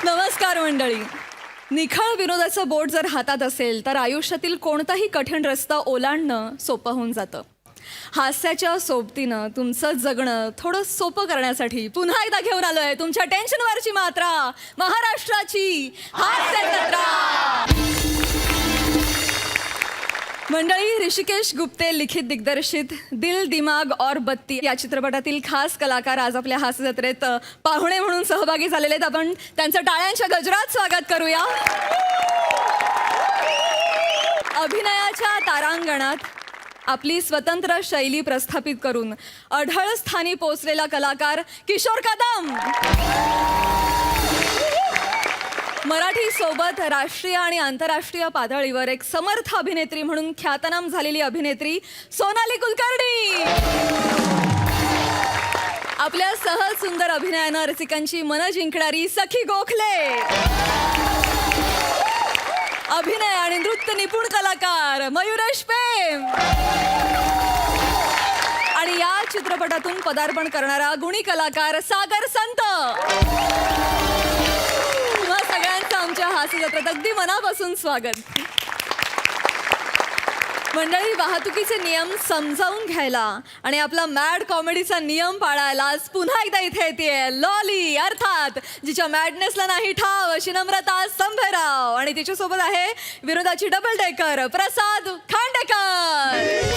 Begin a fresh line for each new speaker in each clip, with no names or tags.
नमस्कार मंडळी. निखळ विनोदाचं बोट जर हातात असेल तर आयुष्यातील कोणताही कठीण रस्ता ओलांडणं सोपं होऊन जातं. हास्याच्या सोबतीनं तुमचं जगणं थोडं सोपं करण्यासाठी पुन्हा एकदा घेऊन आलोय तुमच्या टेन्शनवरची मात्रा, महाराष्ट्राची हास्य जत्रा. मंडळी, ऋषिकेश गुप्ते लिखित दिग्दर्शित दिल दिमाग और बत्ती या चित्रपटातील खास कलाकार आज आपल्या हास्य जत्रेत पाहुणे म्हणून सहभागी झालेले आहेत. आपण त्यांचं टाळ्यांच्या गजरात स्वागत करूया. अभिनयाच्या तारांगणात आपली स्वतंत्र शैली प्रस्थापित करून अढळ स्थानी पोहोचलेला कलाकार किशोर कदम. मराठी सोबत राष्ट्रीय आणि आंतरराष्ट्रीय पातळीवर एक समर्थ अभिनेत्री म्हणून ख्यातनाम झालेली अभिनेत्री सोनाली कुलकर्णी. आपल्या सहज सुंदर अभिनयानं रसिकांची मनं जिंकणारी सखी गोखले. अभिनय आणि नृत्य निपुण कलाकार मयुरेश पेम. आणि या चित्रपटातून पदार्पण करणारा गुणी कलाकार सागर संत. सगळ्यांचं आमच्या हास्य जत्रेत अगदी मनापासून स्वागत. मंडळी, वाहतुकीचे नियम समजावून घ्यायला आणि आपला मॅड कॉमेडीचा नियम पाळायला आज पुन्हा एकदा इथे येतेय लॉली, अर्थात जिच्या मॅडनेसला नाही ठाव अशी नम्रता संभेराव. आणि तिच्यासोबत आहे विनोदाची डबल डेकर प्रसाद खांडेकर.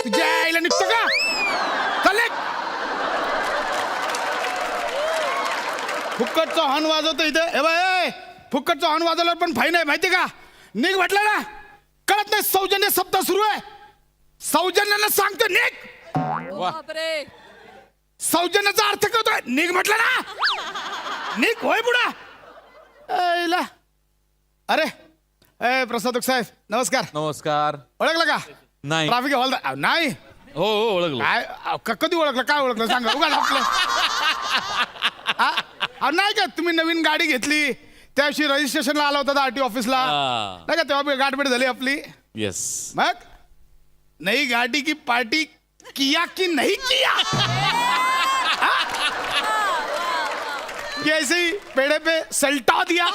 तुझ्या आईला निघतो का? चालेल फुक्कटचा हॉर्न वाजवतो इथे. हे बाय, फुक्कटचा हॉर्न वाजवल्यावर पण फाईन आहे माहिती का? निघ म्हटलं ना, कळत नाही? सौजन्य सप्ताह सुरू आहे. सौजन्याला सांगतो निघ.
बापरे,
सौजन्याचा अर्थ कळतोय? निघ म्हटलं ना, निघ. होय बुडा. अरे ए प्रसाद साहेब नमस्कार.
नमस्कार.
ओळखलं का?
नाही.
ट्रॅफिक हवालदार नाही.
हो हो ओळखलं.
काय कधी ओळखलं? काय ओळखलं सांगा. उगा आपलं नाही का, तुम्ही नवीन गाडी घेतली त्या दिवशी रजिस्ट्रेशनला आला होता आरटी ऑफिसला नाही का, तेव्हा गाठभेट झाली आपली.
येस.
मग नई गाडी की पार्टी किया की नहीं किया? कि ऐसे ही पेड़े पे सल्टा दिया?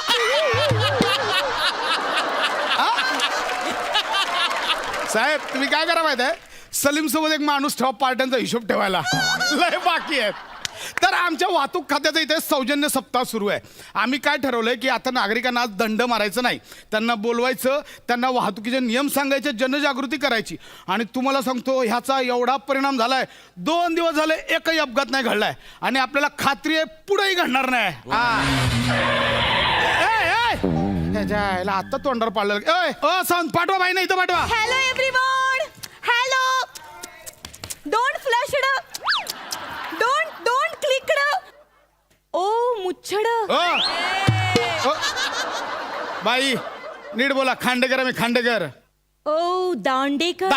साहेब तुम्ही काय करा माहित आहे, सलीम सोबत एक माणूस ठेवा पार्ट्यांचा हिशोब ठेवायला. लय बाकी आहे. तर आमच्या वाहतूक खात्याचा इथे सौजन्य सप्ताह सुरू आहे. आम्ही काय ठरवलंय की आता नागरिकांना आज दंड मारायचं नाही, त्यांना बोलवायचं, त्यांना वाहतुकीचे नियम सांगायचे, जनजागृती करायची. आणि तुम्हाला सांगतो ह्याचा एवढा परिणाम झालाय, 2 दिवस झाले एकही अपघात नाही घडलाय आणि आपल्याला खात्री आहे पुढेही घडणार नाही. आता तोंडावर पाडलं. सांग पाठवा बाई, नाही इथं पाठवा.
Hello everyone, hello. Don't flush it, don't click it. ओ मुच्छड.
बाई नीट बोला. खांडेकर मी खांडेकर.
ओ दांडेकर.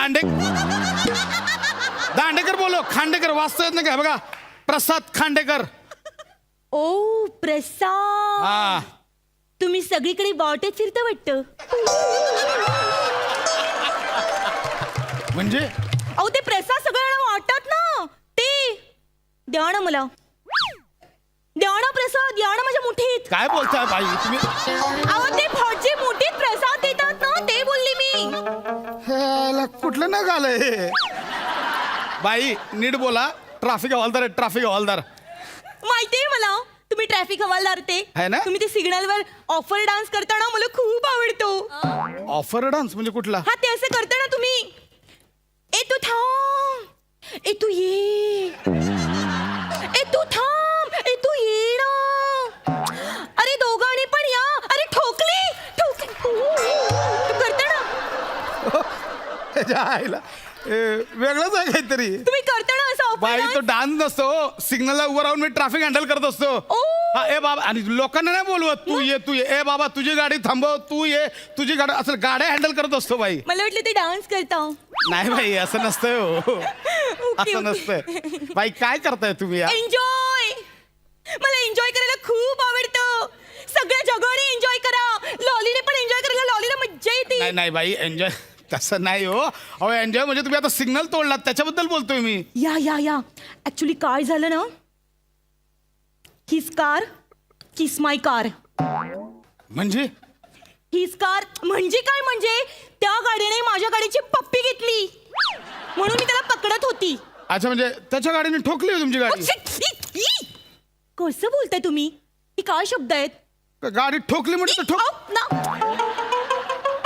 दांडेकर बोलो. खांडेकर वाचता येत नाही का? बघा प्रसाद खांडेकर.
ओ प्रसाद.
हा
तुम्ही सगळीकडे बॉटच फिरतं वाटतं.
म्हणजे
अहो ते प्रसाद सगळ्यांना वाटत ना, ते द्या ना मला. द्या ना प्रसाद, द्या ना माझ्या मुठीत.
काय बोलताय बाई तुम्ही?
अहो ते फौजी मुठीत प्रसाद देतात ना, ते बोलली मी.
कुठलं ना झालंय बाई? नीट बोला. ट्रॅफिक हवालदार आहे, ट्रॅफिक हवालदार.
माहितीये मला, तुम्ही ट्रॅफिक हवालदार ते
है ना?
तुम्ही ते सिग्नलवर ऑफर डान्स करताना मला खूप आवडतो.
ऑफर डान्स म्हणजे कुठला?
हा ते असं करता ना तुम्ही. ए तू थांब, ए तू ये, ए तू थांब, ए तू ये ना. अरे दोघांनी पण या. अरे ठोकली ठोकली. तू करता ना.
जायला वेगळंच आहे काहीतरी.
तुम्ही करता ना असं
बाई तो डान्स नसतो, सिग्नलला उभं राहून मी ट्रॅफिक हँडल करत असतो. हा ए बाबा, आणि लोकांना नाही बोलवत तू ये तू ये, ए बाबा तुझी गाडी थांबव, तू ये तुझी गाडी, असं गाड्या हँडल करत असतो बाई.
मला वाटलं ते डान्स करता.
नाही बाई असं नसतंय हो. असं नसतंय बाई. काय करताय तुम्ही यार?
एन्जॉय. मला एन्जॉय करायला खूप आवडतं. सगळ्या जगाने एन्जॉय करा, लॉलीने पण एन्जॉय करायला, लॉलीला मज्जा येते.
नाही नाही बाई, एन्जॉय तसं नाही हो. अहो एन्जॉय म्हणजे तुम्ही आता सिग्नल तोडलात त्याच्याबद्दल बोलतोय मी.
या ऍक्च्युली काय झालं ना, हिज कार किस माय कार.
म्हणजे
हिज कार म्हणजे काय, म्हणजे त्या गाडीने माझ्या गाडीची पप्पी घेतली म्हणून मी त्याला पकडत होती.
अच्छा, म्हणजे त्याच्या गाडीने ठोकली हो तुमची गाडी?
कसं बोलताय तुम्ही? ही काय शब्द आहेत?
गाडी ठोकली म्हणजे ठोक.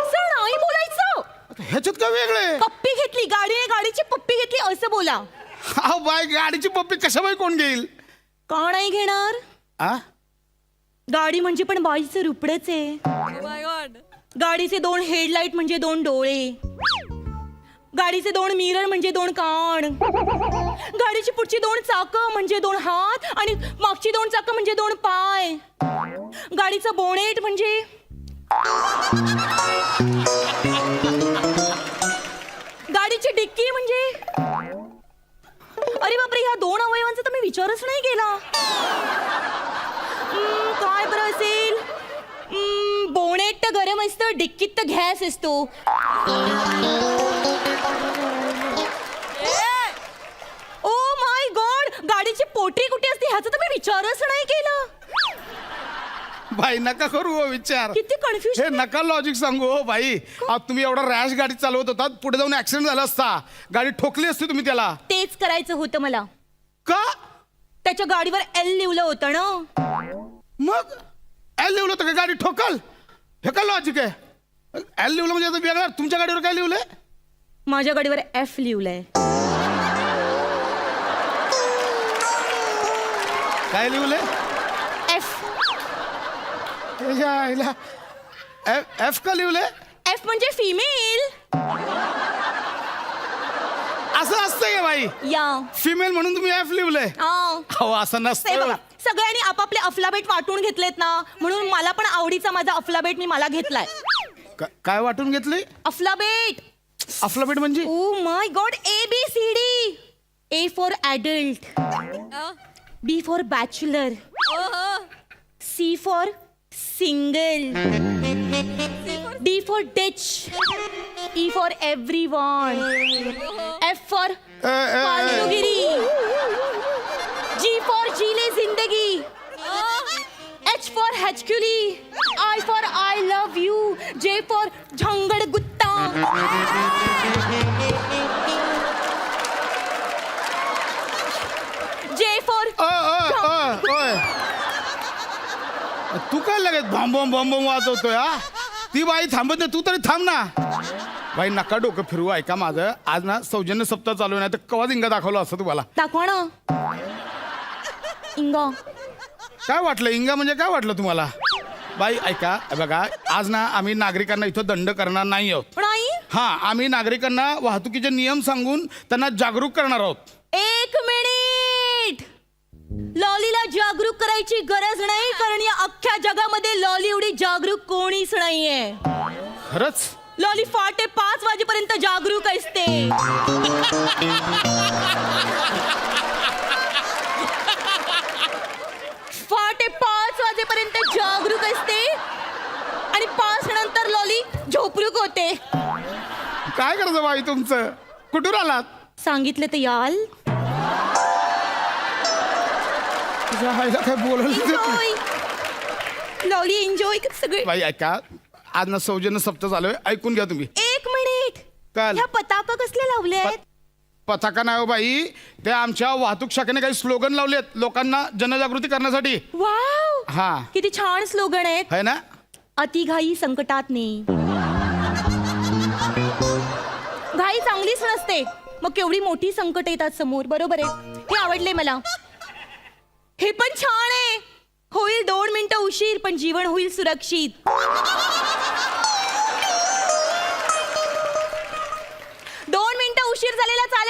सर नाही बोलायचं.
ह्याच्यात काय वेगळे?
पप्पी घेतली गाडीने, गाडीची पप्पी घेतली असं बोला.
अहो बाय, गाडीची पप्पी कशा बाई कोण घेईल?
का नाही घेणार?
आ
गाडी म्हणजे पण बाईचं रुपडच आहे. गाडीचे 2 हेडलाईट म्हणजे 2 डोळे, गाडीचे 2 मिरर म्हणजे 2 कान, गाडीची पुढची 2 चाकं म्हणजे 2 हात आणि मागची 2 चाकं म्हणजे 2 पाय, गाडीचं बोनेट म्हणजे गाडीची डिक्की म्हणजे, अरे बापरे, ह्या 2 अवयवांचा तर मी विचारच नाही केला. काय बरं असेल? बोनेट तर गरम असतं, डिक्कीत तर गॅस असतो. ओ माय गॉड, गाडीची पोटरी कुठे असते ह्याचा तर मी विचारच नाही केला.
बाई नका करू हो विचार.
किती
हे
कन्फ्युजन.
नका लॉजिक सांगू हो बाई. आता तुम्ही एवढा रॅश गाडी चालवत होता, पुढे जाऊन ऍक्सिडेंट झाला असता, गाडी ठोकली असती तुम्ही त्याला.
तेच करायचं होतं मला.
का?
त्याच्या गाडीवर एल लिहिलं होतं ना.
मग एल लिहिलं होतं का गाडी ठोकल? हे काय लॉजिक आहे? एल लिहिलं म्हणजे आता वेगळं. तुमच्या गाडीवर काय लिहिलंय?
माझ्या गाडीवर एफ लिहिलंय.
काय लिहिलंय?
एफ.
एफ का लिहिलंय?
एफ म्हणजे फिमेल.
असं असतंय का बाई?
या
फिमेल म्हणून तुम्ही एफ लिहिलंय? हो असं
हे
नसतं.
बघा, सगळ्यांनी आपापले अफलाबेट वाटून घेतलेत ना, म्हणून मला पण आवडीचा माझा अफलाबेट मी मला घेतलाय.
काय वाटून घेतली?
अफलाबेट.
अफलाबेट म्हणजे?
Oh my god, ABCD. A for adult, B for bachelor, C for single, D for ditch, E for everyone, F for फालतूगिरी, G फॉर जीले जिंदगी, H फॉर हचकुली, I for I love you, J for झंगड गुत्ता, J for
तू काय लगेच bomb bomb bomb वाजवतोय? हा ती बाई थांबत नाही, तू तरी थांब ना. बाई नका डोकं फिरवू. ऐका माझं, आज ना सौजन्य सप्ताह चालू आहे, तर कवा इंगा दाखवलं असं तुम्हाला.
दाखवा ना इंगा.
काय वाटलं इंगा म्हणजे? काय वाटलं तुम्हाला? बाई ऐका, बघा आज ना आम्ही नागरिकांना इथं दंड करणार नाही आहोत.
नाही.
हा, आम्ही नागरिकांना वाहतुकीचे नियम सांगून त्यांना जागरूक करणार आहोत.
1 मिनिट. लॉलीला जागरूक करायची गरज नाही, कारण या अख्ख्या जगामध्ये लॉली एवढी जागरूक कोणीच नाहीये.
खरंच?
लॉली 5:30 वाजेपर्यंत जागरूक असते. पहाटे 5 वाजेपर्यंत जागरूक असते आणि 5 नंतर लॉली झोपरूक होते.
काय करायचं बाई तुमचं? कुठून आलात?
सांगितलं तर याल.
काय बोलायला?
एन्जॉय लॉली, एन्जॉय सगळे.
बाई ऐका, आज ना सौजन्य सप्ताह चालू आहे, ऐकून घ्या तुम्ही.
1 मिनिट.
काय?
ह्या पताका कसले लावले आहेत?
पताका नाही हो बाई, ते आमच्या वाहतूक शाखेने काही स्लोगन लावलेत लोकांना जनजागृती करण्यासाठी.
वाव,
हा,
किती छान स्लोगन आहेत.
है ना?
अतिघाई संकटात नाही. घाई चांगलीच नसते, मग केवढी मोठी संकट येतात समोर. बरोबर आहे, हे आवडले मला. हे पण छान आहे. होईल 2 मिनिटं उशीर, पण जीवन होईल सुरक्षित. 2 मिनिटं उशीर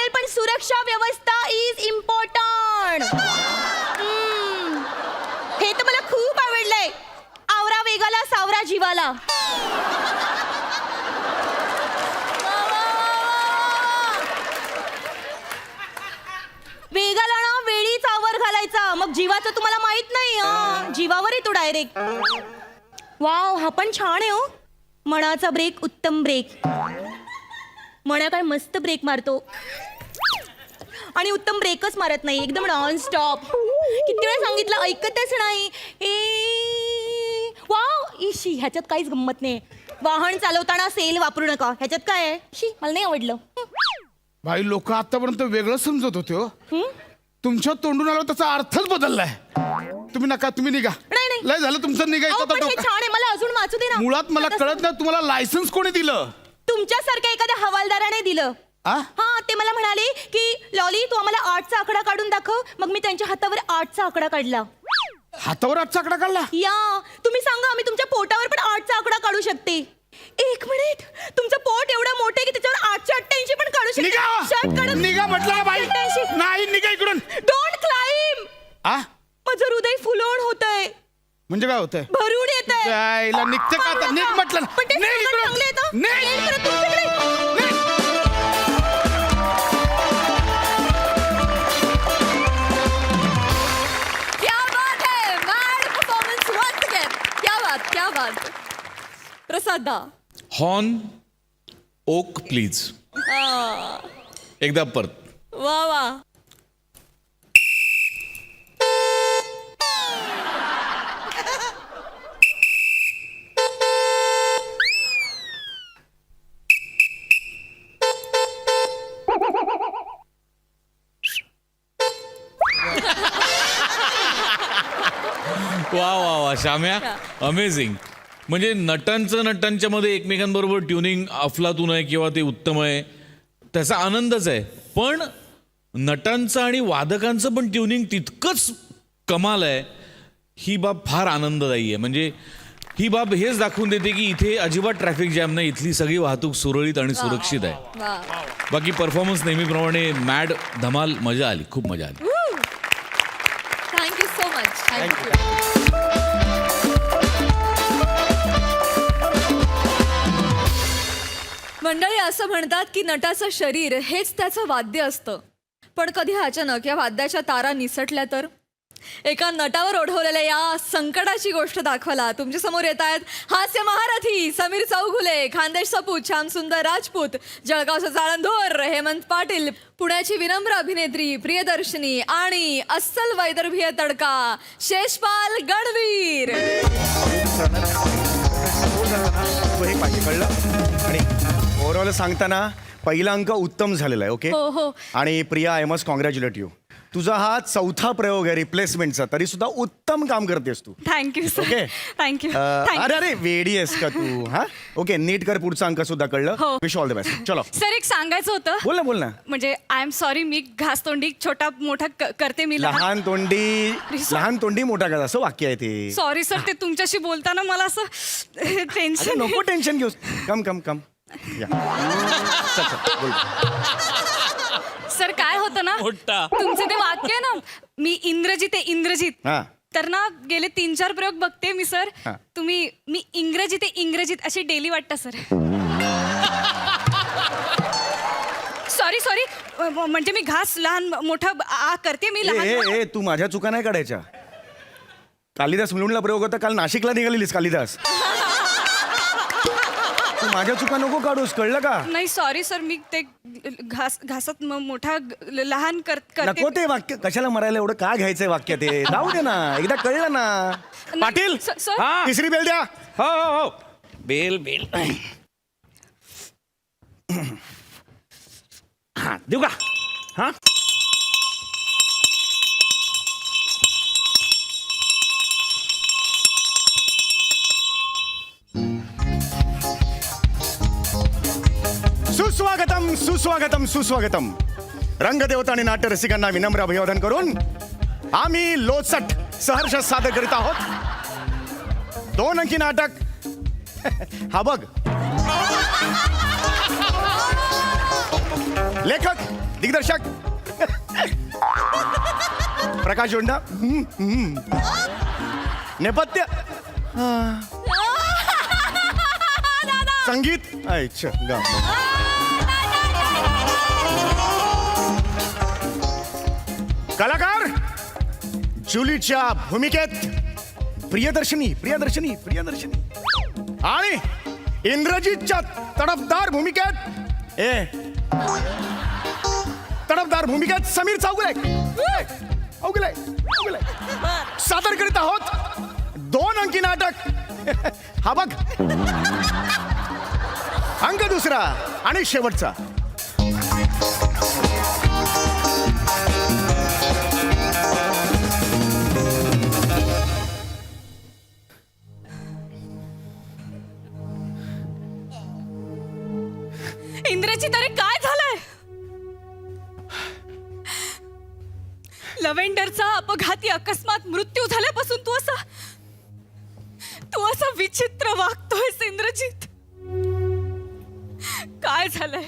चालेल पण सुरक्षा व्यवस्था इज इम्पॉर्टंट. हे तर मला खूप आवडलंय. आवरा वेगाला सावरा जीवाला. वेगाला ना वेळीच आवर घालायचा, मग जीवाचं तुम्हाला माहित नाही. जीवावर येतो डायरेक्ट. वाव, हा पण छान आहे हो. मनाचा ब्रेक उत्तम ब्रेक. मना काय मस्त ब्रेक मारतो आणि उत्तम ब्रेकच मारत नाही, एकदम नॉन स्टॉप. किती वेळा सांगितलं, ऐकतच नाही. वाव, इशी, ह्याच्यात काहीच गंमत नाही. वाहन चालवताना सेल वापरू नका, ह्याच्यात काय आहे? शी, मला नाही आवडलं.
भाई लोक आतापर्यंत वेगळं समजत होते हो. तुमच्या तोंडून आला त्याचा अर्थच बदललाय. तुम्ही नका, तुम्ही निघा.
नाही.
लय झालं तुमचं निघायचं
पण
आता
हे छान आहे, मला अजून वाचू दे ना.
मुळात मला कळत नाही तुम्हाला लायसन्स कोणी दिलं.
तुमच्यासारख्या एखाद्या हवालदाराने दिलं.
आ?
हा, ते मला म्हणाले की लॉली तू आम्हाला 8चा आकडा काढून दाखव. मग मी त्यांच्या हातावर 8चा आकडा काढला.
हातावर आजचा आकडा काढला.
या, तुम्ही सांगा, मी तुमच्या पोटावर पण 8चा आकडा काढू शकते. 1 मिनिट, तुमचं पोट एवढं मोठं आहे की त्याच्यावर 888 पण काढू शकते.
निघा.
शर्ट काढून
निघा म्हटलं बाई.
88.
नाही, निघा इकडून.
Don't climb.
आ?
माझं हृदय फुलवून होतंय,
म्हणजे काय होतंय?
भरून येतंय.
जायला निघते का आता? निघ म्हटलं ना.
पण ते
निघ
सगळं
इकडून.
चांगलं येतं.
निघ.
येईल परत तुमच्याकडे.
निघ.
क्या बात है, मॅड परफॉर्मन्स वन्स अगेन. क्या बात. प्रसाद दा.
Horn OK please. एकदा परत.
वा.
वा वा वा, शाम्या, अमेझिंग. म्हणजे नटांच्या मध्ये एकमेकांबरोबर ट्युनिंग अफलातून आहे किंवा ते उत्तम आहे, त्याचा आनंदच आहे. पण नटांचं आणि वादकांचं पण ट्युनिंग तितकंच कमाल आहे. ही बाब फार आनंददायी आहे. म्हणजे ही बाब हेच दाखवून देते की इथे अजिबात ट्रॅफिक जॅम नाही, इथली सगळी वाहतूक सुरळीत आणि सुरक्षित आहे.
वा.
बाकी परफॉर्मन्स नेहमीप्रमाणे मॅड, धमाल, मजा आली, खूप मजा आली.
Thank you so much. थँक्यू. मंडळी, असं म्हणतात की नटाचं शरीर हेच त्याचं वाद्य असतं. पण कधी अचानक या वाद्याच्या तारा निसटल्या तर? एका नटावर ओढवलेल्या या संकटाची गोष्ट दाखवायला तुमच्या समोर येत आहेत हास्य महारथी समीर चौघुले, खानदेश सपूत श्यामसुंदर राजपूत, जळगावचा जाळंधोर हेमंत पाटील, पुण्याची विनम्र अभिनेत्री प्रियदर्शनी आणि अस्सल वैदर्भीय तडका शेषपाल गणवीर.
हे पाहिजे, कळलं? आणि ओव्हरऑल सांगताना पहिला अंक उत्तम झालेला आहे. ओके.
हो.
आणि Priya, I must congratulate you. तुझा हा 4था प्रयोग आहे रिप्लेसमेंटचा, तरी सुद्धा उत्तम काम करतेस तू.
Thank you sir.
ओके.
थँक्यू.
अरे वेडी आहेस का तू? हा, ओके, नीट कर. पुढचा अंक सुद्धा कळलं.
हो.
Wish all the best. चलो,
सर, एक सांगायचं होतं.
बोल ना.
म्हणजे आय एम सॉरी, मी घासतोंडी छोटा मोठा करते. मी
लहान तोंडी मोठा का, असं वाक्य आहे ते.
सॉरी सर, ते तुमच्याशी बोलताना मला असं
अरे
टेन्शन.
नको टेन्शन घेऊस. कम या. चल, बोल.
सर, काय होतं ना,
मोठा.
तुमचे ते वाक्य आहे ना, मी इंद्रजित.
हा.
तर ना गेले 3-4 प्रयोग बघते मी सर.
हा.
तुम्ही मी इंग्रजीत अशी डेली वाटता सर. सॉरी, म्हणजे मी घास लहान मोठा करते मी लहान.
ए, तू माझ्या चुका नाही काढायच्या. कालिदास मिळूनला प्रयोग होता, काल नाशिकला निघालेलीस कालिदास. तू माझ्या चुका नको काढूस, कळलं का?
नाही सॉरी सर, मी ते घासत मोठा लहान करते.
नको ते वाक्य, कशाला मरायला एवढं का घ्यायचंय वाक्य ते? जाऊ दे ना, एकदा कळलं ना. पाटील,
सर.
तिसरी बेल द्या.
हो. बेल.
हा, देऊ का? हा, सुस्वागतम. रंगदेवता आणि नाट्य रसिकांना विनम्र अभिवादन करून आम्ही लोचट सहर्ष सादर करीत आहोत 2 अंकी नाटक हा बघ. लेखक दिग्दर्शक प्रकाश जोंडा. नेपथ्य संगीत अच्छा गा. कलाकार जुलीच्या भूमिकेत प्रियदर्शनी प्रियदर्शनी प्रियदर्शनी आणि इंद्रजीतच्या तडफदार भूमिकेत तडफदार भूमिकेत समीर चौगुले अवगुले अवगुले सादर करीत आहोत 2 अंकी नाटक. हा बघ अंक दुसरा आणि शेवटचा.
इंद्रजित, अरे काय झालंय? लव्हेंडरचा अपघाती अकस्मात मृत्यू झाल्यापासून तू असा विचित्र वागतोयस इंद्रजित. काय झालंय?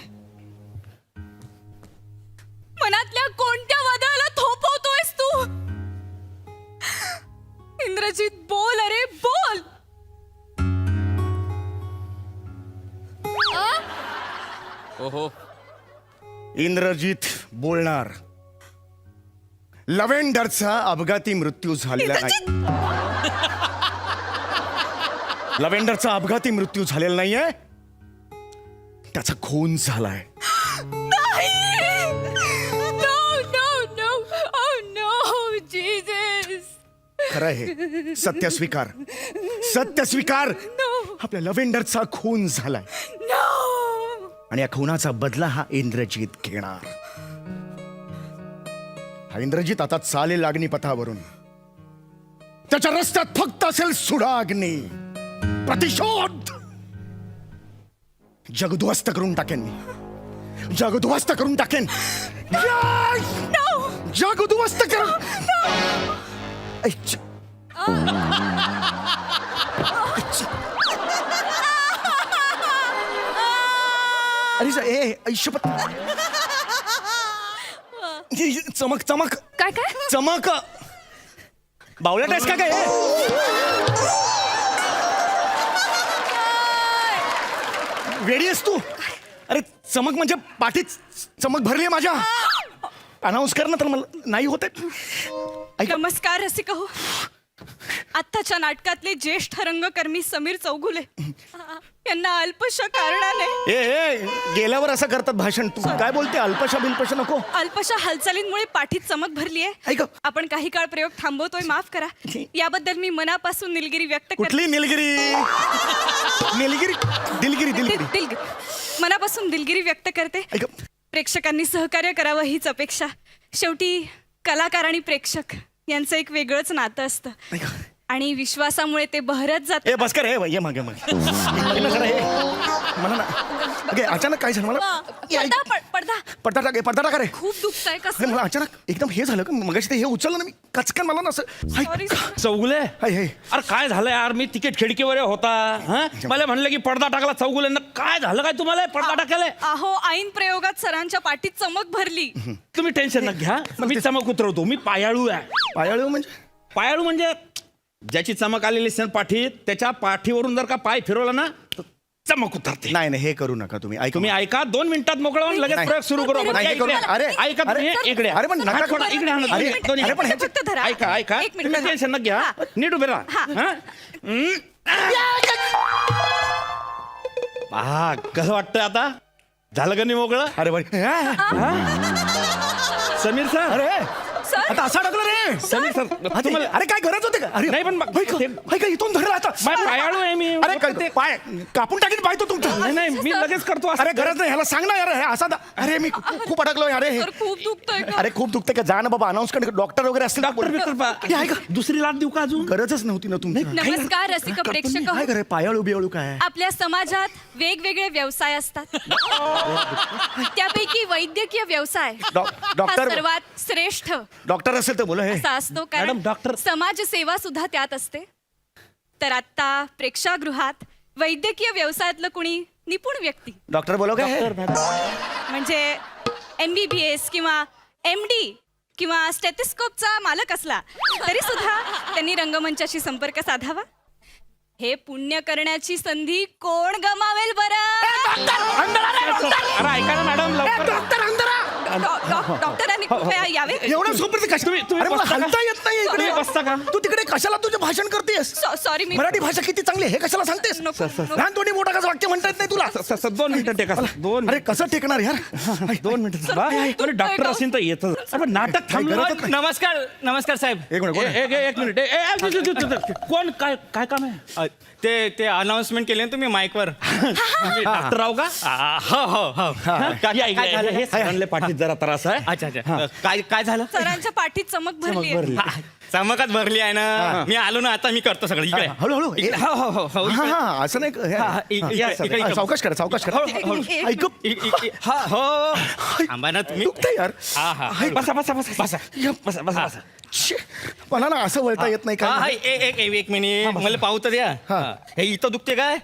मनातल्या कोणत्या वादळाला थोपवतोयस तू? इंद्रजित बोल, अरे बोल.
ओहो.
इंद्रजीत बोलणार. लव्हेंडरचा अपघाती मृत्यू झालेला नाही. लव्हेंडरचा अपघाती मृत्यू झालेला नाहीये, त्याचा खून झालाय. खरं आहे, सत्य स्वीकार, सत्य स्वीकार. आपल्या लव्हेंडरचा खून झालाय आणि या खुनाचा बदला हा इंद्रजीत घेणार. हा इंद्रजीत आता चालेल अग्निपथावरून. त्याच्या रस्त्यात फक्त असेल सुडाग्नी, प्रतिशोध. जगद्ध्वस्त करून टाकेन मी, जगद्ध्वस्त करून टाकेन. जगद्ध्वस्त करून. ऐच. अरे ऐशपत. चमक चमक.
काय काय?
चमक. बावळट आहेस का काय? वेडी आहेस तू? अरे चमक म्हणजे पाठीत चमक भरली आहे माझ्या. अनाऊन्स कर ना, तर मला नाही होत आहे.
नमस्कार रसिक हो. आत्ताच्या नाटकातले ज्येष्ठ रंगकर्मी समीर चौगुले यांना अल्पशा कारणाने
गेल्यावर असं करतात भाषण. तू काय बोलते? अल्पशा बिल्पशा नको.
अल्पशा हालचालींमुळे पाठीत चमक भरली
ऐक.
आहे. आपण काही काळ प्रयोग थांबवतोय, माफ करा. याबद्दल मी मनापासून निलगिरी व्यक्त करते.
कुठली निलगिरी? निलगिरी दिलगिरी दिलगिरी
दिलगिरी. मनापासून दिलगिरी व्यक्त करते.
ऐक.
प्रेक्षकांनी सहकार्य करावं हीच अपेक्षा. शेवटी कलाकार आणि प्रेक्षक यांचं एक वेगळंच नातं असतं
ऐक.
आणि विश्वासामुळे ते बहरत जात.
बस कर. ये मागे मागे मला ना. अगे अचानक काय झालं मला?
पडदा
पडदा टाक, पडदा टाका रे.
खूप दुखतंय
अरे
कसं.
मला अचानक एकदम हे झालं का मगाशी ते हे उचललं ना मी, कचकन मला ना असं.
सॉरी.
चौगुले,
हाय, हाय.
अरे काय झालं यार? मी तिकीट खिडकीवर होता. मला म्हणलं की पडदा टाकला चौगुल्यांना. काय झालं काय तुम्हाला पडदा टाकायला?
अहो, ऐन प्रयोगात सरांच्या पाठीत चमक भरली.
तुम्ही टेन्शन न घ्या, मी चमक उतरवतो. मी पायाळू आहे.
पायाळू म्हणजे?
पायाळू म्हणजे ज्याची चमक आलेली असेल पाठीत, त्याच्या पाठीवरून जर का पाय फिरवला ना तर चमक उतरते.
नाही नाही, हे करू नका तुम्ही. ऐक.
तुम्ही ऐका, 2 मिनिटात मोकळं होऊन लगेच
नाही.
प्रयोग सुरू करू आपण.
नाही, हे करू नका. अरे,
ऐका तुम्ही,
अरे,
इकडे.
अरे, पण नका
हात
करू.
सोडा, इकडे आणा
अरे,
तुम्ही. दोन्ही
अरे, पण
हात.
फक्त धरा.
ऐका ऐका,
एक मिनिट.
तुम्ही टेन्शन न घ्या.
हा.
नीट उभे राहा.
हा.
हा, कसं वाटतंय आता? झालं का नाही मोकळं?
अरे बाई.
समीर सर,
अरे
सर.
आता असा टाकलं रे.
समीर सर, तुम्हाला
अरे काय गरज होते का? अरे
नाही, पण
होय का? होय का? इथून धरला आता.
पायाळू आहे मी.
अरे काय पाय कापून टाकीन पाय तो तुमचा.
नाही नाही, मी लगेच करतो असं.
अरे गरज नाही, ह्याला सांग ना यार. हे असा अरे मी खूप अडकलोय. अरे
तर खूप दुखतंय का?
अरे खूप दुखते का? जा ना बाबा, अनाऊन्स कर. डॉक्टर वगैरे असतील.
डॉक्टर
हे आहे का?
दुसरी लाट देऊ का अजून?
गरजच नव्हती ना तुमची.
नमस्कार रसिक प्रेक्षक
काय
हो.
करे? पायाळू बियाळू काय?
आपल्या समाजात वेगवेगळे व्यवसाय असतात. त्यापैकी वैद्यकीय व्यवसाय हा
डॉक्टर
सर्वात श्रेष्ठ
डॉक्टर असेल तर बोला. हे
असा असतो, कारण
मॅडम, डॉक्टर.
समाज सेवा सुद्धा त्यात असते. तर आता प्रेक्षागृहात वैद्यकीय व्यवसायातलं कुणी निपुण व्यक्ती
डॉक्टर बोलो काय?
म्हणजे
MBBS किंवा MD किंवा स्टेथिस्कोपचा मालक असला तरी सुद्धा त्यांनी रंगमंचाशी संपर्क साधावा. हे पुण्य करण्याची संधी कोण गमावेल बरं?
अरे ऐका ना मॅडम लवकर
डॉक्टरांनी कृपया यावे.
एवढं सोपं ते कशा
तुम्ही
अरे मला
बसता का?
हलता येत नाही इकडे.
तुम्ही बसता का?
तू तिकडे कशाला तुझे भाषण करतेस?
सॉरी मी
मराठी भाषा किती चांगली आहे हे कशाला सांगतेस?
नको, नको.
लहान तोंडी मोठा कसं वाक्य म्हणता येत नाही तुला?
2 मिनिटं टेका 2
अरे कसं टेकणार यार?
2 मिनिटं
दुखतोय
डॉक्टर
का?
असेल तर येतं. अरे नाटक
काही गरजच
थांबलं.
नाही.
नमस्कार नमस्कार साहेब.
एक मिनिट कोण आहे?
एक मिनिट कोण काय काय काम आहे?
ते अनाउन्समेंट केले ना तुम्ही माईकवर.
डॉक्टर राव का?
हो हो हो.
काय झालं हे सरांले पाठीत जरा त्रास आहे.
अच्छा अच्छा. काय झालं?
सरांच्या पाठीत चमक भरली.
चमकच भरली आहे ना. मी आलो ना आता मी करतो सगळं इकडे.
हळूहळू
इकडे. हो हो हो हो
हा
इकडे.
हा असं नाही हे-
हा,
या, सर.
इकडे.
सावकाश करा सावकाश करा.
हो, हो, हो.
ऐक
हा हो थांबा ना तुम्ही.
दुखतंय यार.
हा हा
बसा बसा बसा बसा बसा बसा बसा.
शी, मला ना असं वळता येत नाही
हा हा
काय
एक मिनिट मला पाहू तर द्या. हे इथं दुखते काय?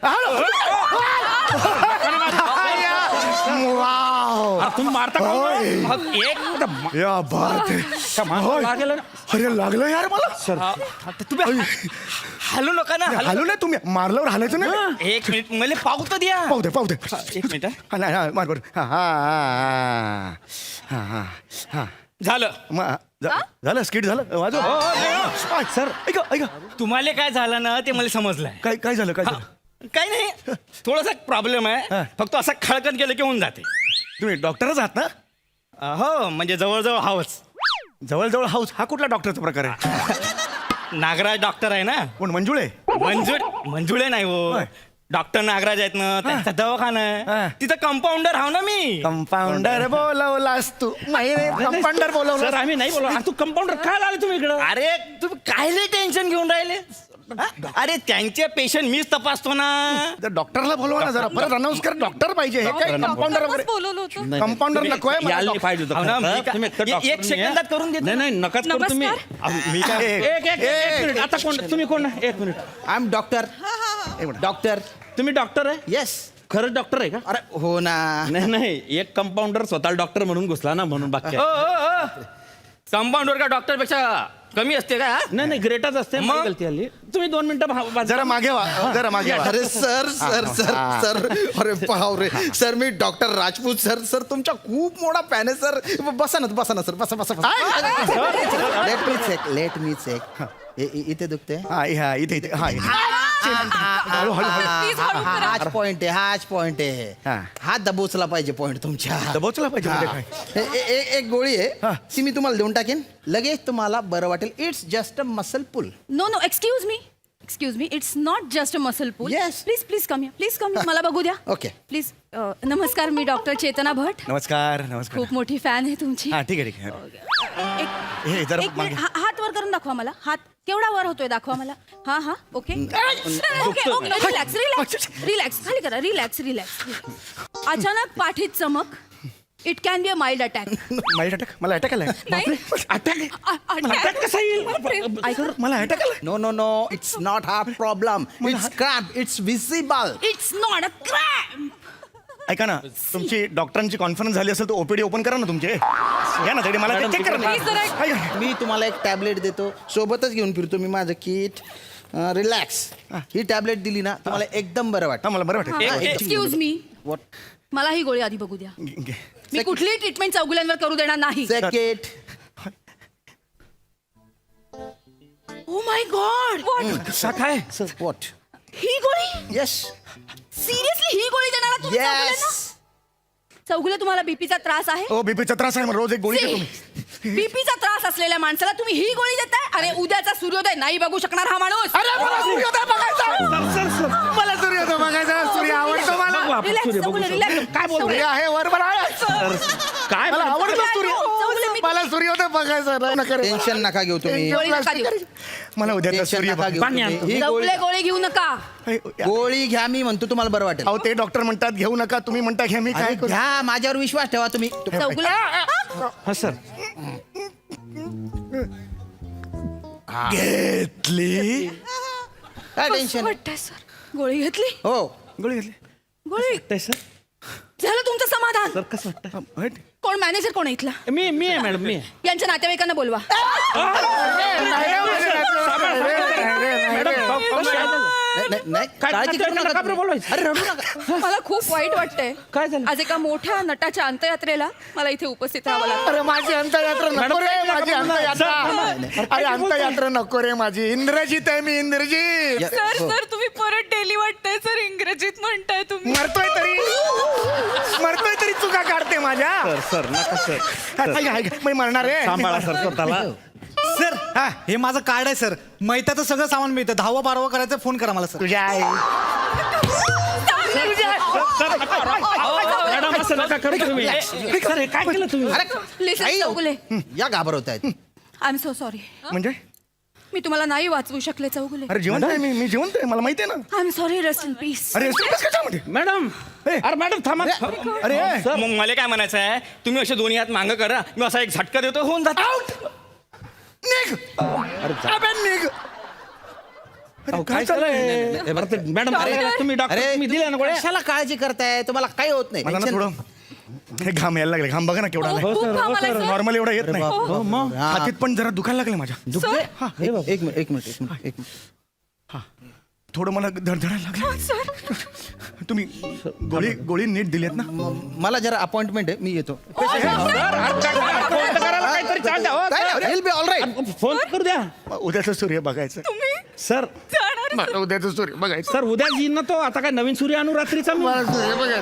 वाव.
अरे तुम्ही मारता का?
होय.
एक
या बात आहे. होय.
लागेल ना?
अरे लागलं यार मला
तुम्ही हलू नका ना हलू.
हलू नाही तुम्ही मारल्यावर हालायचं नाही.
एक मिनिट मला पाहू तर द्या.
पाहू दे पाहू दे.
एक मिनिट हा.
हा, नाही, हा, मार बरं. हा हा हा हा हा
झालं.
झालं स्किट झालं वाजव. सर ऐका ऐका
तुम्हाला काय झालं ना ते मला समजलंय.
काय काय झालं काय झालं?
काही नाही थोडासा प्रॉब्लेम आहे. फक्त असं खळकत गेलं की होऊन जाते.
तुम्ही डॉक्टरच आहात ना?
हो म्हणजे जवळजवळ हावच.
जवळजवळ हाऊस हा कुठला डॉक्टरचा प्रकार आहे?
नागराज डॉक्टर आहे ना.
कोण मंजुळे?
मंजुळे नाही हो.
होय.
डॉक्टर नागराज आहेत ना त्यांचा दवाखाना
हा.
आहे. तिथं कंपाऊंडर हाव ना मी.
कंपाऊंडर बोलवलास तू कंपाऊंडर
सर
बोलवलं.
आम्ही नाही बोला. तू कंपाऊंडर काय आले तुम्ही इकडं?
अरे तुम्ही कायले टेन्शन घेऊन राहिले? अरे त्यांचे पेशंट मीच तपासतो ना.
डॉक्टरला बोलवा ना जरा परत अनाऊन्स कर. डॉक्टर पाहिजे हे काय कंपाऊंडर
डॉक्टरच
वगैरे
बोलवलं होतं.
कंपाऊंडर नको आहे मला
यायला
डॉक्टर.
पाहिजे होतं
हो ना,
खरं.
मी काय-
तुम्ही एकतर
एक
डॉक्टर
सेकंदात करून देतो.
नाही नाही नकाच करू तुम्ही.
नमस्कार.
मी काय
एक-
एक मिनिट आता कोण तुम्ही कोण आहे? एक minute
I am doctor doctor
तुम्ही डॉक्टर आहे?
येस
खरंच डॉक्टर आहे का?
अरे हो ना
नाही नाही एक कंपाऊंडर स्वतः डॉक्टर म्हणून घुसला ना म्हणून बाकी
कंपाऊंडर का डॉक्टर पेक्षा कमी असते का?
नाही नाही ग्रेटच असते
मग?
माझी गलती आली. तुम्ही 2 मिनिटं
जरा मागे वा जरा मागे वा.
अरे सर सर सर सर अरे पाव रे सर मी डॉक्टर राजपूत सर सर तुमचा खूप मोठा फॅन आहे सर. बसा ना सर बसा बसा लेट मी चेक इथे दुखते
हा हा इथे इथे हा इथे. हळू हळू हळू
Please हळू करा.
हाच पॉइंट आहे हाच पॉइंट आहे
हा.
हा दबोचला पाहिजे पॉइंट तुमच्या
दबोचला पाहिजे म्हणजे
हा.
काय?
एक गोळी आहे ती मी तुम्हाला देऊन टाकेन लगेच तुम्हाला बरं वाटेल. It's just a muscle pull.
No no excuse me it's not just a muscle pull.
Yes.
Please come मला बघू द्या.
Okay.
प्लीज नमस्कार मी डॉक्टर चेतना भट.
नमस्कार नमस्कार.
खूप मोठी फॅन आहे तुमची.
हा ठीक आहे ठीक आहे.
एक
हे जरा
एक
मागे.
मिनिट हात वर करून दाखवा मला. हात केवढा वर होतोय दाखवा मला. हा हा ओके ओके रिलॅक्स खाली करा. रिलॅक्स अचानक पाठीत चमक. It can be a mild attack.
माझ्या अटॅक मला अटॅक आलाय.
नाही.
अटॅक कसा येईल? ऐका मला अटॅक आलाय.
No no no it's not हा problem. It's cramp. It's visible.
It's not a cramp.
ऐका ना तुमची डॉक्टरांची कॉन्फरन्स झाली असेल तर ओपीडी ओपन करा ना तुमचे. या ना तरी मला चेक करा ना.
Please जरा एक-
ऐका.
मी तुम्हाला एक टॅबलेट देतो सोबतच घेऊन फिरतो मी माझं किट. रिलॅक्स ही टॅबलेट दिली ना तुम्हाला एकदम बरं
हा
वाटतं.
मला बरं वाटेल.
Excuse me
What?
मला ही गोळी आधी बघू द्या.
घे.
मी कुठलीही ट्रीटमेंट चौगुल्यांवर करू देणार नाही.
Second.
ओ माय गॉड
काय
What?
ही गोळी
Yes.
सिरियसली ही गोळी देणार तुम्ही चौगुल्यांना?
Yes.
चौगुले तुम्हाला बीपीचा त्रास आहे.
ओ बीपीचा त्रास आहे मग रोज एक गोळी देतो मी.
बीपीचा त्रास असलेल्या माणसाला तुम्ही ही गोळी देताय आणि उद्याचा सूर्योदय नाही बघू शकणार हा माणूस.
मला सूर्योदय बघायचा. मला सूर्योदय बघायचा. सूर्य आवडतो मला.
Relax Chougule relax.
काय बोलतोय आहे बरोबर आहे.
काय
मला आवडतो सूर्य.
चौगुले मी
मला सूर्योदय बघायचा नाही नका रे.
टेन्शन नका घेऊ तुम्ही.
गोळी नका देऊ.
मला उद्याचा
टेन्शन
सूर्य
नका घेऊ
पाणी
तुम्ही.
आणतो.
ही गोळी
चौगुले गोळी घेऊ नका.
गोळी घ्या मी म्हणतो तुम्हाला बरं वाटेल.
अहो ते डॉक्टर म्हणतात घेऊ नका तुम्ही म्हणता घ्या मी
अरे
काय करू?
घ्या माझ्यावर विश्वास ठेवा तुम्ही.
चौगुले
हा सर
घेतली.
काय टेन्शन
वाटतंय सर गोळी घेतली.
हो
गोळी घेतली.
गोळी
सर
झालं तुमचं समाधान.
सर कसं वाटतं?
वाईट.
कोण मॅनेजर कोण आहे इथला?
मी आहे मॅडम, मी आहे.
यांच्या नातेवाईकांना बोलवा.
काळजी करू नका
बोलवायचं.
अरे रडू नका
मला खूप वाईट वाटतंय.
काय झालं?
आज एका मोठ्या नटाच्या अंत्ययात्रेला मला इथे उपस्थित राहावं लागतं.
अरे माझी अंतयात्रा नको रे, माझी अंतयात्रा. अरे अंतयात्रा नको रे माझी. इंद्रजित आहे मी, इंद्रजित.
सर तुम्ही परत डेली वाटताय सर, इंग्रजीत म्हणताय तुम्ही.
मरतोय तरी चुका काढते माझ्या.
सर नका सर.
मी मरणार आहे.
सांभाळा सर स्वतःला.
सर हे माझं कार्ड आहे सर. मैत्याचं सगळं सामान मिळतं. 10-12 करायचं, फोन करा मला सर.
तुझ्या आई.
मॅडम असं नका करू तुम्ही. सर हे काय केलं तुम्ही?
लिसन
आई,
चौगुले,
या घाबरवत आहेत
आय एम सो सॉरी.
म्हणजे
मी तुम्हाला नाही वाचवू शकले चौगुले.
अरे जिवंत आहे मी जिवंत आहे, मला माहिती आहे ना.
I am sorry, rest in peace.
अरे कशामध्ये?
मॅडम अरे मॅडम थांबा.
अरे
मग मला काय म्हणायचं आहे, तुम्ही असे दोन्ही हात मागं करा, मी असा एक झटका देतो, होऊन जात.
निघ. अबे निघ. अरे
काय चाललंय? मॅडम तुम्ही डॉक्टर
अरे
तुम्ही दिल्या ना गोळ्या.
कशाला काळजी करताय, तुम्हाला काही होत नाही.
मला ना
Tension-
थोडं हे घाम यायला लागले. घाम बघा ना केवढा
खूप घाम आलाय, सर.
नॉर्मल एवढा येत नाही.
हो मग
हा.
छातीत पण जरा दुखायला लागले माझ्या.
एक मिनिट
थोडं मला धडधडायला लागलं. तुम्ही गोळी नीट दिलीत ना?
मला जरा अपॉइंटमेंट आहे, मी येतो.
काहीतरी चाल द्या. हो, sir.
He'll be all right.
Phone करू द्या.
उद्याचं सूर्य बघायचं.
सर
उद्याचं सूर्य बघायचं.
सर उद्या येईन ना तो. आता काय नवीन सूर्य आणू रात्रीचा मी?
मला सूर्य बघायचं.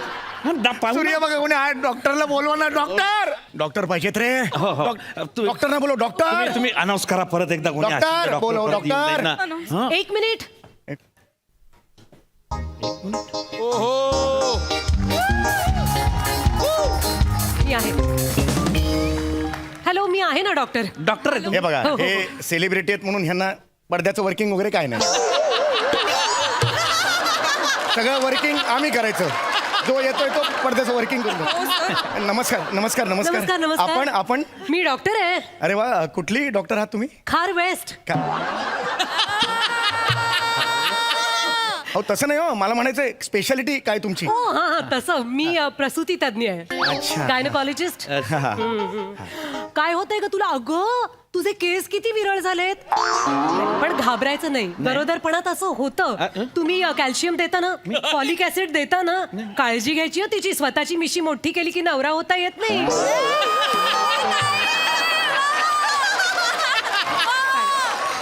पाहू
सूर्य
ना.
बघा कोणी आहे, डॉक्टरला बोलवा ना. डॉक्टर पाहिजेत रे.
हो, हो.
डॉक्टर ना बोलव. डॉक्टर
तुम्ही अनाऊन्स करा परत एकदा कोणी
डॉक्टर,
असेल तर
बोलव,
परत येऊन
डॉक्टर.
जाईल ना.
एक मिनिट. मी आहे. हॅलो, मी आहे ना डॉक्टर.
डॉक्टर आहे
हे बघा,
हो, हो,
हे सेलिब्रिटी आहेत म्हणून ह्यांना पडद्याचं वर्किंग वगैरे काय नाही. सगळं वर्किंग आम्ही करायचं. जो येतोय तो पडद्याचं वर्किंग करतो. नमस्कार नमस्कार
नमस्कार
नमस्कार.
नमस्कार.
आपण
मी डॉक्टर आहे.
अरे वा, कुठली डॉक्टर आहात तुम्ही?
खार वेस्ट.
हो तसं नाही हो, मला म्हणायचं स्पेशालिटी काय तुमची?
हो हा हा तसं मी प्रसूती तज्ञ आहे.
अच्छा.
गायनकॉलॉजिस्ट. काय होतंय का तुला? अगं तुझे केस किती विरळ झालेत. पण घाबरायचं नाही. गरोदरपणात असं होतं. तुम्ही कॅल्शियम देता ना, फॉलिक ऍसिड देता ना, काळजी घ्यायची हं तिची. स्वतःची मिशी मोठी केली की नवरा होता येत नाही.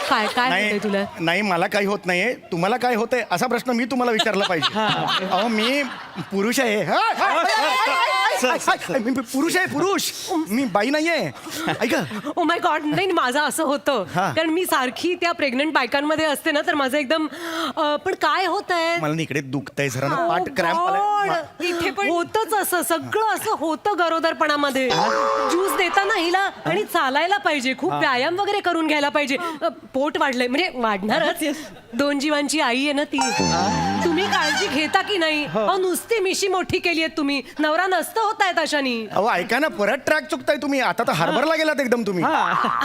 काय काय होतंय तुला?
नाही मला काही होत नाहीये. तुम्हाला काय होतंय असा प्रश्न मी तुम्हाला विचारला पाहिजे. अहो मी पुरुष आहे. मी पुरुष आहे, पुरुष. मी बाई नाहीये. ऐका.
ओ माय गॉड. नाही माझं असं होतं
हा.
कारण मी सारखी त्या प्रेग्नंट बायकांमध्ये असते ना, तर माझं एकदम पण काय होत आहे
मला ना इकडे दुखतंय जरा ना, पाठ क्रॅम्प.
इथे पण होतच असं सगळं असं होतं गरोदरपणामध्ये. ज्यूस देताना हिला आणि चालायला पाहिजे, खूप व्यायाम वगैरे करून घ्यायला पाहिजे. पोट वाढलंय म्हणजे वाढणारच. 2 जीवांची आई आहे ना ती. तुम्ही काळजी घेता की नाही? नुसती मिशी मोठी केली आहे तुम्ही. नवरा नसतं होत आहेत अशानी.
अहो ऐका ना, परत ट्रॅक चुकताय तुम्ही. आता तर हार्बरला गेलात एकदम तुम्ही.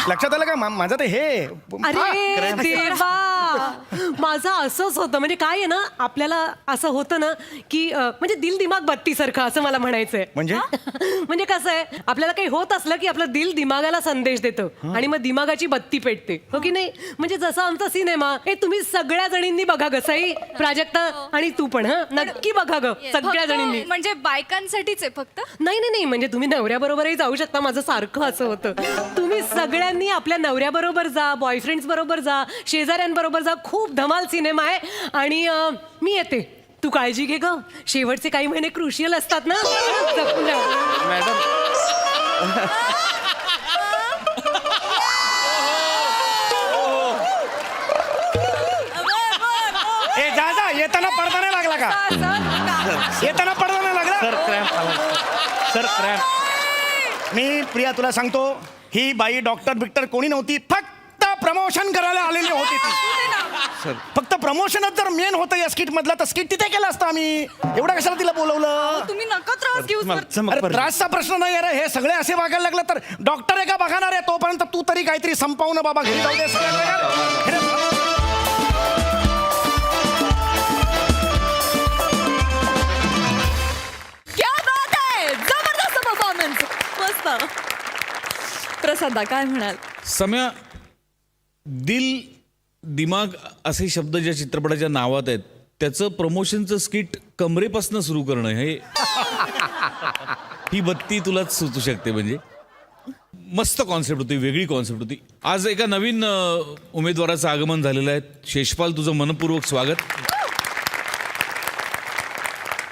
लक्षात आलं का? माझं ते हे
अरे देवा, माझं असंच होतं. म्हणजे काय आहे ना, आपल्याला असं होतं ना की म्हणजे दिल दिमाग बत्ती सारखं असं मला म्हणायचंय.
म्हणजे?
म्हणजे कसं आहे, आपल्याला काही होत असलं की आपलं दिल दिमागाला संदेश देतं आणि मग दिमागाची बत्ती पेटते. हो की नाही? म्हणजे जसा आमचा सिनेमा हे तुम्ही सगळ्या जणींनी बघा ग. सई, प्राजक्ता आणि तू पण. नक्की बघा ग सगळ्या जणींनी.
म्हणजे बायकांसाठीच आहे फक्त?
नाही नाही नाही, म्हणजे तुम्ही नवऱ्याबरोबरही जाऊ शकता. माझं सारखं असं होतं. तुम्ही सगळ्यांनी आपल्या नवऱ्याबरोबर जा, बॉयफ्रेंड्स बरोबर जा, शेजाऱ्यांबरोबर जा. खूप धमाल सिनेमा आहे. आणि मी येते. तू काळजी घे ग. शेवटचे काही महिने क्रुशियल असतात ना. जपून राहा.
मॅडम
ए जा येताना पडदा नाही लागला का? येताना पडदा नाही लागला?
सर क्रॅम्प आला. Sir cramp.
मी प्रिया तुला सांगतो, ही बाई डॉक्टर बिक्टर कोणी नव्हती. फक्त प्रमोशन करायला आलेली होती ती. फक्त प्रमोशनच जर मेन होतं या स्किट मधला, तर स्किट तिथे केलं असतं आम्ही. एवढं कशाला तिला बोलवलं?
तुम्ही नका त्रास घेऊ
तुम्हाला
सर.
चमक
अरे
पडली.
त्रासचा प्रश्न नाही. अरे हे सगळे असे वागायला लागलं तर डॉक्टर आहे का बघणार आहे? तोपर्यंत तू तरी काहीतरी संपवणं बाबा. घरी जाऊ दे सगळ्यांना.
क्या बात आहे, जबरदस्त परफॉर्मन्स. मस्त. प्रसादा काय म्हणाल?
सम्या, दिल दिमाग असे शब्द ज्या चित्रपटाच्या नावात आहेत त्याचं प्रमोशनचं स्किट कमरेपासून सुरू करणं हे ही बत्ती तुलाच सुचू शकते. म्हणजे मस्त कॉन्सेप्ट होती, वेगळी कॉन्सेप्ट होती. आज एका नवीन उमेदवाराचं आगमन झालेलं आहे. शेषपाल, तुझं मनपूर्वक स्वागत.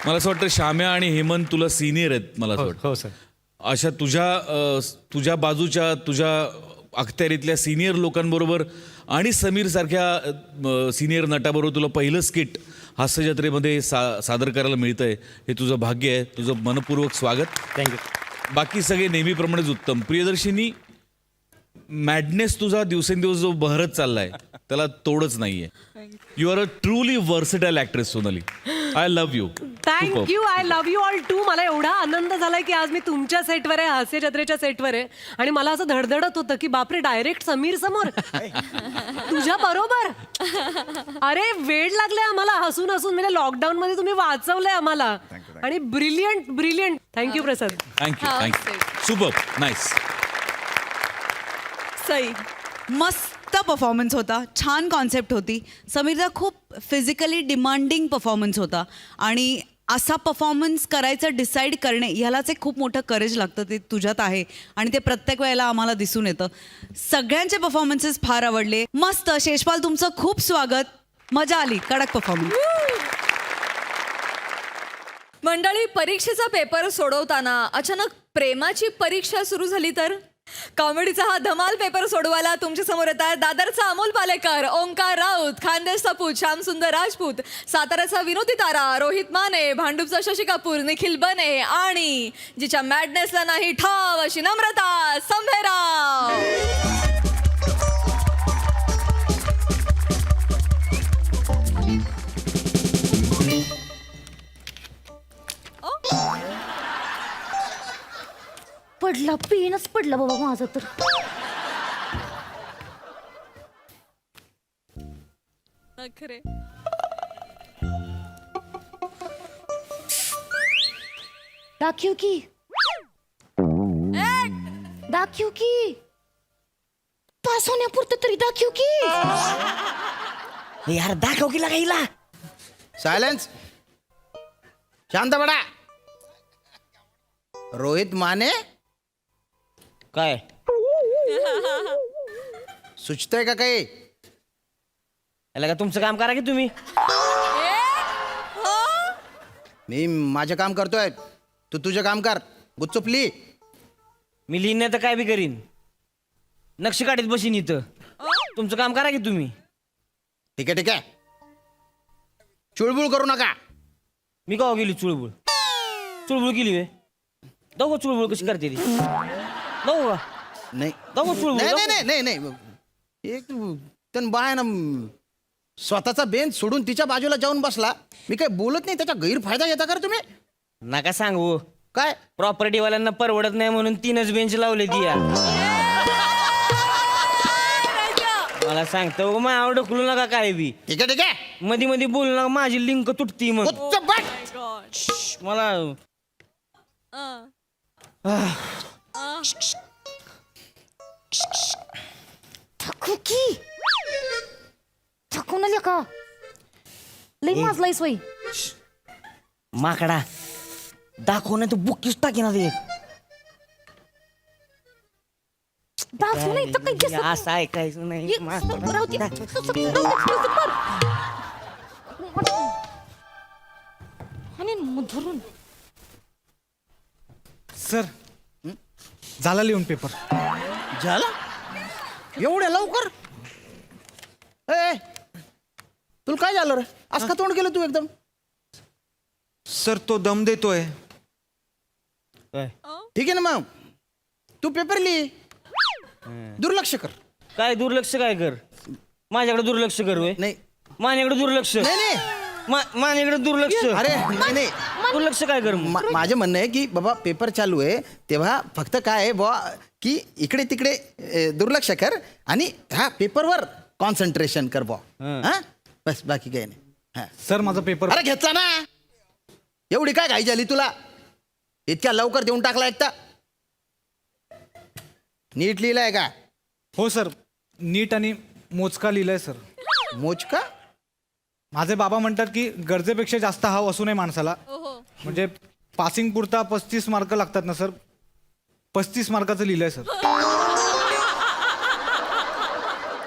मला असं वाटतं श्याम्या आणि हेमंत तुला सिनियर आहेत. मला असं वाटतं
हो सर.
अशा तुझ्या बाजूच्या तुझ्या अखत्यारीतल्या सिनियर लोकांबरोबर आणि समीर सारख्या सिनियर नटाबरोबर तुला पहिलं स्किट हास्य जत्रेमध्ये सादर करायला मिळतंय हे तुझं भाग्य आहे. तुझं मनपूर्वक स्वागत.
थँक्यू.
बाकी सगळे नेहमीप्रमाणेच उत्तम. प्रियदर्शिनी, मॅडनेस तुझा दिवसेंदिवस जो बहरत चाललाय त्याला तोडच नाहीये. You are a truly versatile actress Sonali. I love you.
Thank you. I love you all too. मला एवढा आनंद झालाय की आज मी तुमच्या सेटवर आहे, हास्य जत्रेच्या सेटवर आहे आणि मला असं धडधडत होतं की बापरे, डायरेक्ट समीर समोर तुझ्या बरोबर. अरे वेळ लागलाय आम्हाला हसून हसून. म्हणजे लॉकडाऊन मध्ये तुम्ही वाचवलंय आम्हाला आणि brilliant brilliant. Thank you Prasad.
Thank you. Super nice.
Sai,
मस्त परफॉर्मन्स होता, छान कॉन्सेप्ट होती. समीरचा खूप फिजिकली डिमांडिंग परफॉर्मन्स होता आणि असा परफॉर्मन्स करायचं डिसाईड करणे ह्यालाच एक खूप मोठं करेज लागतं. ते तुझ्यात आहे आणि ते प्रत्येक वेळेला आम्हाला दिसून येतं. सगळ्यांचे परफॉर्मन्सेस फार आवडले. मस्त. शेषपाल, तुमचं खूप स्वागत. मजा आली. कडक परफॉर्मन्स.
मंडळी, परीक्षेचा पेपर सोडवताना अचानक प्रेमाची परीक्षा सुरू झाली तर कॉमेडीचा हा धमाल पेपर सोडवायला तुमच्या समोर येत आहेत दादरचा अमोल पालेकर, ओंकार राऊत, खानदेश सपूत, श्यामसुंदर राजपूत, साताऱ्याचा विनोदी तारा रोहित माने, भांडूपचा शशी कपूर, निखिल बने आणि जिच्या मॅडनेसला नाही ठाव अशी नम्रता संभेराव.
पडला पेनच पडला बाबा माझं तर.
खरे
दाखव की दाखव की पास होण्यापुरतं तरी दाखव की.
यार दाखव की लागायला.
सायलेन्स. शांत पडा. रोहित माने
काय
सुचतंय का काही?
याला का तुमचं काम करा की तुम्ही.
मी माझं काम करतोय, तू तुझं काम कर. गुच्चुपली.
मी लिहिण्यात तर काय बी करीन. नक्षी काढीत बसीन इथं. तुमचं काम करा की तुम्ही.
ठीक आहे ठीक आहे. चुळबुळ करू नका.
मी का गेली चुळबुळ. चुळबुळ केली वे. दाखव चुळबुळ कशी करते ती. दाखव का.
नाही
दाखव चुळबुळ.
नाही
दाखव.
नाही नाही नाही. एक त्यान बाय ना स्वतःचा बेंच सोडून तिच्या बाजूला जाऊन बसला. मी काय बोलत नाही, त्याचा गैरफायदा घेता का रे तुम्ही?
नका सांगू.
काय
प्रॉपर्टीवाल्यांना परवडत नाही म्हणून 3च बेंच लावले ती या. मला सांगतो मग आवड ढकलू नका काय बी.
ठीक आहे ठीक आहे.
मध्ये मध्ये बोलू नका, माझी लिंक तुटती मग.
गुच्च बट.
मला
थकू की थकून आले का लई माजलाय सोय.
माकडा दाखव नाही तर बुकीच टाकी ना ते.
दाखव नाही तर काही दिसत नाही.
असं ऐकायचं नाही.
एक
माकडा.
राहू दे. आणि मग धरून
सर, झाला लिहून पेपर.
झाला एवढ्या लवकर? ए तुला काय झालं रे? आज का तोंड केलं तू एकदम?
सर, तो दम देतोय.
काय
ठीक आहे ना मग तू पेपर लिही. दुर्लक्ष कर.
काय दुर्लक्ष काय कर. माझ्याकडे दुर्लक्ष कर होय.
नाही
माझ्याकडे दुर्लक्ष.
नाही नाही.
माझ्याकडे दुर्लक्ष.
अरे नाही नाही.
दुर्लक्ष काय कर.
माझं म्हणणं आहे की बाबा पेपर चालू आहे तेव्हा फक्त काय आहे बुवा की इकडे तिकडे दुर्लक्ष कर आणि हा पेपरवर कॉन्सन्ट्रेशन कर बुवा. हा बस बाकी काही नाही. हा
सर, माझा पेपर.
अरे घेतला ना. एवढी काय घाई झाली तुला? इतक्या लवकर देऊन टाकला एकटा. नीट लिहिलंय का?
हो सर, नीट आणि मोजका लिहिलंय सर.
मोजका?
माझे बाबा म्हणतात की गरजेपेक्षा जास्त हाव असू नये माणसाला. म्हणजे पासिंग पुरता 35 मार्क लागतात ना सर, 35 मार्काचं लिहिलंय सर.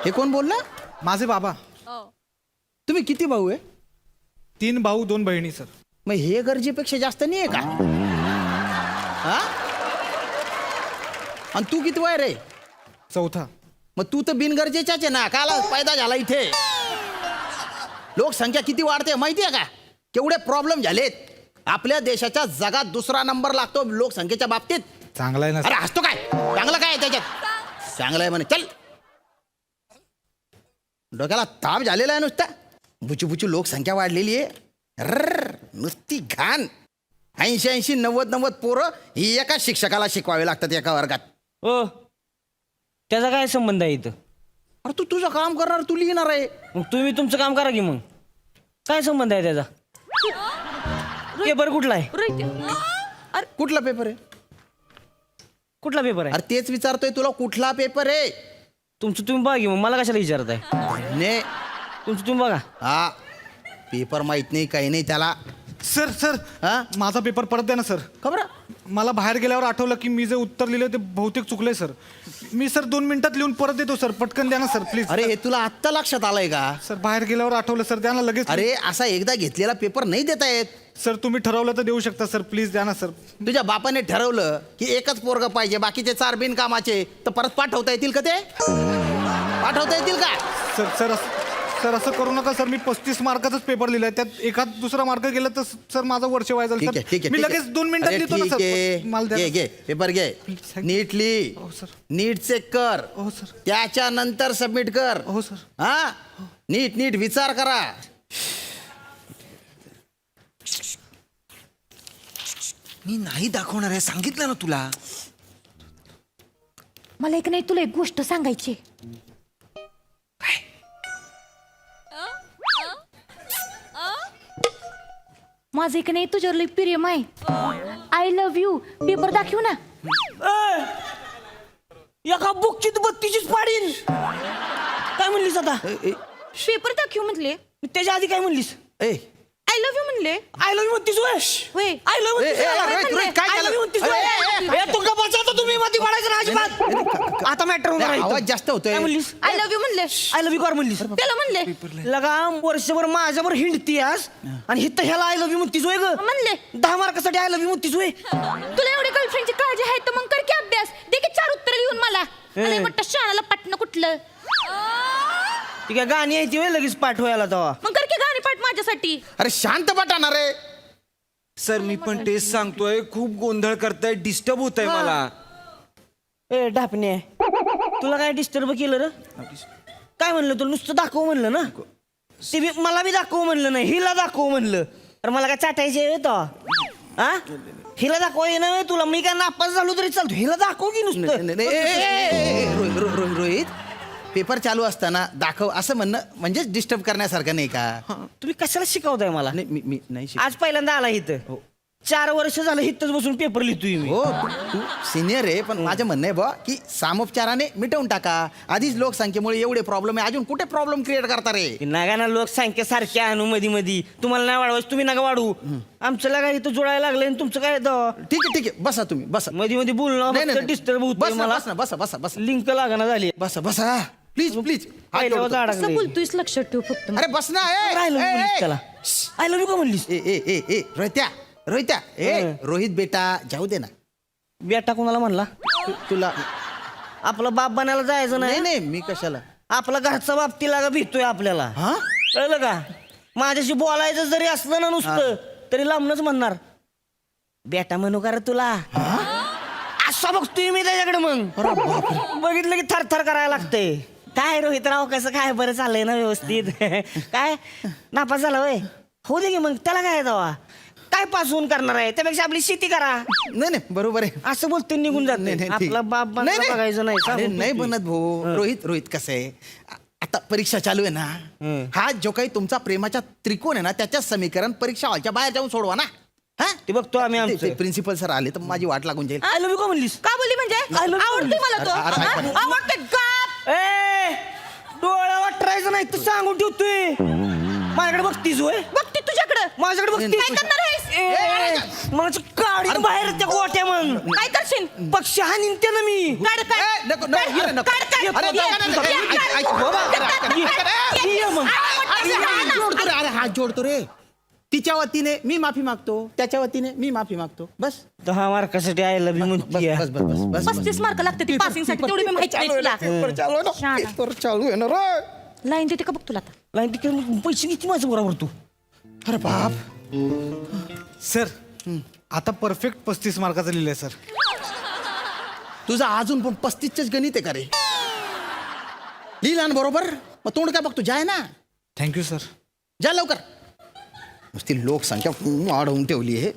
हे कोण बोलला?
माझे बाबा.
तुम्ही किती भाऊ आहे?
3 भाऊ 2 बहिणी सर.
मग हे गरजेपेक्षा जास्त नाही आहे का? हा? आणि तू किती वय रे?
4था.
मग तू तर बिनगरजेच्याच आहे ना, काला पैदा झाला इथे. लोकसंख्या किती वाढते माहिती आहे का? केवढे प्रॉब्लेम झालेत आपल्या देशाच्या जगात 2रा नंबर लागतो लोकसंख्येच्या बाबतीत.
चांगला आहे ना
अरे
सर.
हसतो काय? चांगलं काय आहे त्याच्यात? चांगलं आहे म्हणे. चल, डोक्याला ताप झालेला आहे नुसता. बुचू बुचू लोकसंख्या वाढलेली आहे. नुसती घाण. 80 90 पोरं ही एका शिक्षकाला शिकवावे लागतात एका वर्गात.
ओ त्याचा काय संबंध आहे इथं?
अरे तू तुझं काम करणार, तू लिहिणार आहे.
मग तुम्ही तुमचं काम करा की मग. काय संबंध आहे त्याचा? पेपर कुठला आहे?
कुठला पेपर आहे?
कुठला पेपर आहे?
अरे तेच विचारतोय तुला, कुठला पेपर आहे?
तुमचं तुम्ही बघा की मग, मला कशाला विचारताय?
ने
तुमचं तुम्ही बघा.
हा, पेपर माहित नाही काही नाही त्याला.
सर सर
हा?
माझा पेपर परत द्या ना सर.
खबर?
मला बाहेर गेल्यावर आठवलं की मी जे उत्तर लिहिलं ते बहुतेक चुकलंय सर. मी सर 2 मिनिटात लिहून परत देतो सर. पटकन द्या ना सर प्लीज.
अरे हे तुला आत्ता लक्षात आलंय का?
सर बाहेर गेल्यावर आठवलं सर, द्या ना लगेच.
अरे असा एकदा घेतलेला पेपर नाही देता येत.
सर तुम्ही ठरवलं तर देऊ शकता सर, प्लीज द्या ना सर.
तुझ्या बापाने ठरवलं की एकच पोरग पाहिजे, बाकीचे 4 बिनकामाचे, तर परत पाठवता येतील का ते? पाठवता येतील का?
सर असं करू नका सर. मी 35 मार्काचाच पेपर लिहिलाय, त्यात एखाद 2रा मार्क गेला तर सर माझं वर्ष व्हायला
ठीक आहे, ठीक आहे,
मी
ठीक आहे.
लगेच 2 मिनिटात
अरे
लिहितो ना
ठीक
सर.
आहे.
मला द्या
घे
ना.
घे पेपर घे.
Please,
नीट लिही,
हो सर.
नीट चेक कर,
हो सर.
त्याच्यानंतर सबमिट कर.
हो सर.
हा, नीट नीट विचार करा.
मी नाही दाखवणार आहे, सांगितलं ना तुला.
मला एक नाही तुला एक गोष्ट सांगायची. माझं एक नाही तुझ्यावर लई प्रेम आहे. I love you. पेपर दाखवू ना.
एका बुकची 32 पाडीन. काय म्हणलीस आता?
पेपर दाखवू म्हणले.
त्याच्या आधी काय म्हणलीस?
ए
आय लव्ह यू म्हणले.
आय लव्ह यू म्हणतीस होय?
होय.
आय लव्ह
ए, ए, रोहित, रोहित, काय
आय
झालं?
लव्ह यू म्हणतीस
ए,
होय?
ए, ए,
ए, तू गप्प बस आता, तुम्ही मध्ये पडायचं ना अजिबात. आता मॅटर होणार आहे इथं.
आवाज जास्त होतोय.
काय म्हणलीस?
आय लव्ह यू म्हणले.
आय लव्ह यू कर म्हणलीस.
त्याला म्हणले.
लगा वर्षभर माझ्यावर हिंडतीयास आणि हिथं ह्याला आय लव्ह यू म्हणतीस होय ग?
म्हणले.
10 मार्कासाठी आय लव्ह यू म्हणतीस होय?
तुला एवढी गर्लफ्रेंडची काळजी आहे तर मग कर की अभ्यास. दे की 4 उत्तर लिहून मला. आणि म्हटलं शाळाला पाटणं कुठलं.
ती काय गाणी आहे ती होय लगेच पाठ व्हायला तेव्हा?
मग कर की गाणी पाठ माझ्यासाठी.
अरे शांत बटाना रे.
सर मी पण तेच सांगतोय, खूप गोंधळ करताय, डिस्टर्ब होत आहे मला.
ए ढापणे, तुला काय डिस्टर्ब केलं र? काय म्हणलं तुला? नुसतं दाखव म्हणलं ना. ते बी मला बी दाखव म्हणलं नाही, हिला दाखव म्हणलं. तर मला काय चाटायचे तो? हा, हिला दाखव ये ना तुला. मी काय नापास झालो तरी चालतो, हिला दाखव की नुसतं.
नाही, ए, ए, ए, ए, रोहित, पेपर चालू असताना दाखव असं म्हणणं म्हणजेच डिस्टर्ब करण्यासारखं नाही का?
तुम्ही कशाला शिकवताय मला?
नाही मी नाही
आज पहिल्यांदा आला इथं. 4 वर्ष झालं इथंच बसून पेपर लिहितोय मी.
हो तू सिनियर आहे, पण माझं म्हणणं आहे बा की सामोपचाराने मिटवून टाका. आधीच लोकसंख्येमुळे एवढे प्रॉब्लेम आहे, अजून कुठे प्रॉब्लेम क्रिएट करता रे?
नका ना लोकसंख्या सारखी आणू मधी मधी. तुम्हाला नाही वाढवायचं, तुम्ही नका वाढवू. आमचं लागा इथं जोडायला लागलं आणि तुमचं काय
ठीक आहे बसा तुम्ही बसा.
मध्ये मध्ये बोलणं डिस्टर्ब होतोय मला.
बसा
लिंक लागना झाली.
बसा प्लीज प्लीज.
असं बोलतोयस लक्षात ठेव फक्त.
अरे बस ना.
राहिलं म्हणलीस त्याला. आय लव्ह यू का म्हणलीस?
ए रोहित्या रोहित बेटा जाऊ दे ना.
बेटा कोणाला म्हणला?
तुला
आपला बाप बनायला जायचं
नाही
नाही.
नाही मी कशाला.
आपला घरचा बाप तिला भेटतोय आपल्याला.
हा
कळलं का? माझ्याशी बोलायचं जरी असलं ना नुसतं तरी लांबनच म्हणणार बेटा म्हणू का रे तुला. असं बघतोय मी त्याच्याकडे. मग बघितलं की थरथर करायला लागतंय. काय रोहितराव कसं काय बरं चाललंय ना व्यवस्थित? काय नापास झाला होय? होऊ दे की मग, त्याला काय जावा. काय पासून करणार आहे, त्यापेक्षा आपली शेती करा.
नाही बरोबर आहे.
असं बोलतोय निघून जात
नाही, ठीक.
आपला बाप बनायला बघायचं नाही.
अरे,
सांगून
नाही
ठेवतोय.
बनत भाऊ. रोहित कसं आहे, आता परीक्षा चालू आहे ना. हा जो काही तुमचा प्रेमाचा त्रिकोण आहे ना, त्याच्याच समीकरण परीक्षा हॉलच्या बाहेर जाऊन सोडवा ना. हा
ते बघतो आम्ही आमचं.
प्रिन्सिपल सर आले तर माझी वाट लागून जाईल.
आय लव्ह यू का म्हणलीस?
का बोलली म्हणजे
I love you.
आवडते मला तो
अरे,
हा?
अरे,
आवडते गप
ए डोळा वाटरायचं नाही तू सांगून ठेवतोय. माझ्याकडे बघतीस होय?
बघते तुझ्याकडं
माझ्याकडे बघतीस.
काय करणार आहेस?
माझी काढी बाहेर त्या गोट्या मग
काय करशील
पक्षी हा निघते ना मी.
काढ काढ
नको, नको,
काढ,
अरे, नको.
काढ, काढ.
अरे,
ये,
नको, नको,
ये,
ऐक,
काढ.
ऐक, बाबा, अरे,
ये मग.
हात जोडतो रे, अरे हात जोडतो रे. तिच्या वतीने मी माफी मागतो, त्याच्या वतीने मी माफी मागतो. बस
10 मार्कासाठी आय लव्ह यू
बस
म्हणते.
बस बस बस बस
35 मार्क लागते ती पासिंग साठी तेवढी मी माहिती नाही तुला शहाणा.
पेपर चालू आहे ना रे.
लाईन देते का बघ तुला आता
लाईन तिकडे पैसे किती माझं बरोबर तू.
अरे बाप.
सर आता परफेक्ट 35 मार्काचं लिहिलंय सर.
तुझं अजून पण 35चंच गणित आहे का रे? लिहिला ना बरोबर, मग तोंड काय बघतो, जाय ना,
थँक्यू सर.
जा लवकर. नुसती लोकसंख्या वाढवून ठेवली आहे.